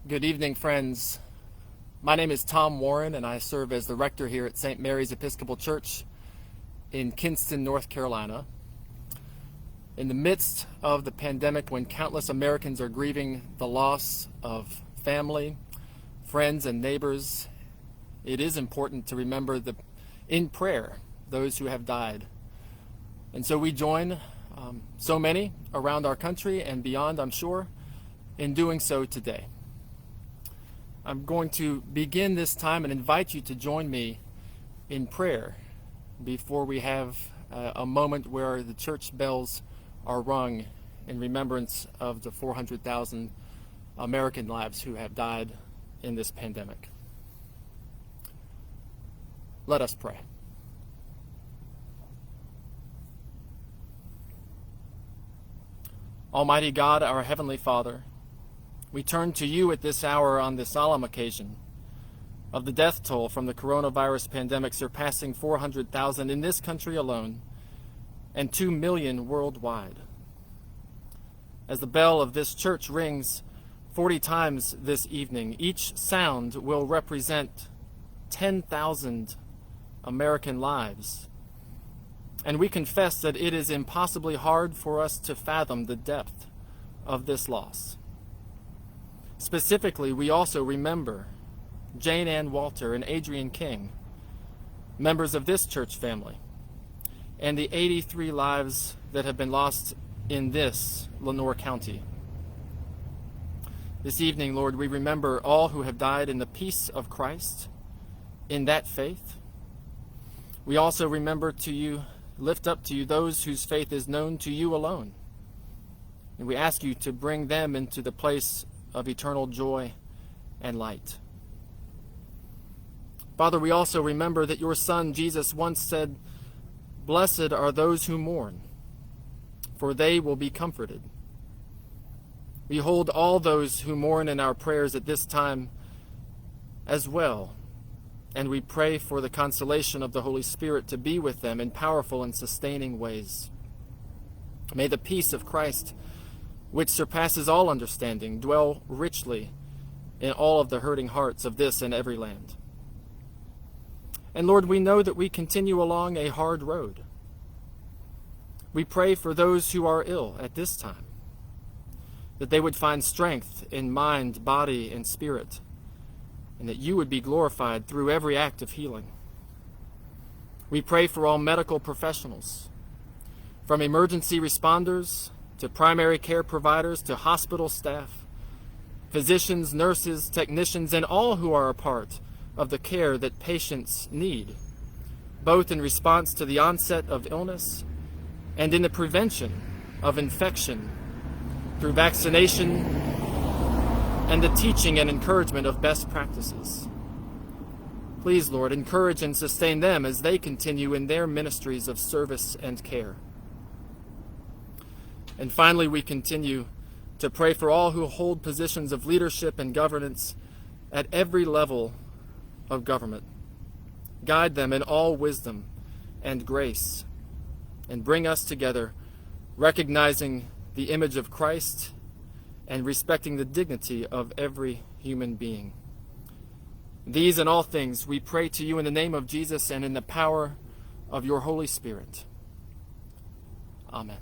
Good evening, friends. My name is Tom Warren, and I serve as the rector here at St. Mary's Episcopal Church in Kinston, North Carolina. In the midst of the pandemic, when countless Americans are grieving the loss of family, friends, and neighbors, it is important to remember in prayer those who have died. And so we join so many around our country and beyond, I'm sure, in doing so today. I'm going to begin this time and invite you to join me in prayer before we have a moment where the church bells are rung in remembrance of the 400,000 American lives who have died in this pandemic. Let us pray. Almighty God, our Heavenly Father, we turn to you at this hour on the solemn occasion of the death toll from the coronavirus pandemic surpassing 400,000 in this country alone and 2 million worldwide. As the bell of this church rings 40 times this evening, each sound will represent 10,000 American lives. And we confess that it is impossibly hard for us to fathom the depth of this loss. Specifically, we also remember Jane Ann Walter and Adrian King, members of this church family, and the 83 lives that have been lost in this Lenore County. This evening, Lord, we remember all who have died in the peace of Christ, in that faith. We also lift up to you those whose faith is known to you alone. And we ask you to bring them into the place of eternal joy and light. Father, we also remember that your Son Jesus once said, "Blessed are those who mourn, for they will be comforted." We hold all those who mourn in our prayers at this time as well, and we pray for the consolation of the Holy Spirit to be with them in powerful and sustaining ways. May the peace of Christ, which surpasses all understanding, dwell richly in all of the hurting hearts of this and every land. And Lord, we know that we continue along a hard road. We pray for those who are ill at this time, that they would find strength in mind, body, and spirit, and that you would be glorified through every act of healing. We pray for all medical professionals, from emergency responders to primary care providers, to hospital staff, physicians, nurses, technicians, and all who are a part of the care that patients need, both in response to the onset of illness and in the prevention of infection through vaccination and the teaching and encouragement of best practices. Please, Lord, encourage and sustain them as they continue in their ministries of service and care. And finally, we continue to pray for all who hold positions of leadership and governance at every level of government. Guide them in all wisdom and grace, and bring us together, recognizing the image of Christ and respecting the dignity of every human being. These and all things we pray to you in the name of Jesus and in the power of your Holy Spirit. Amen.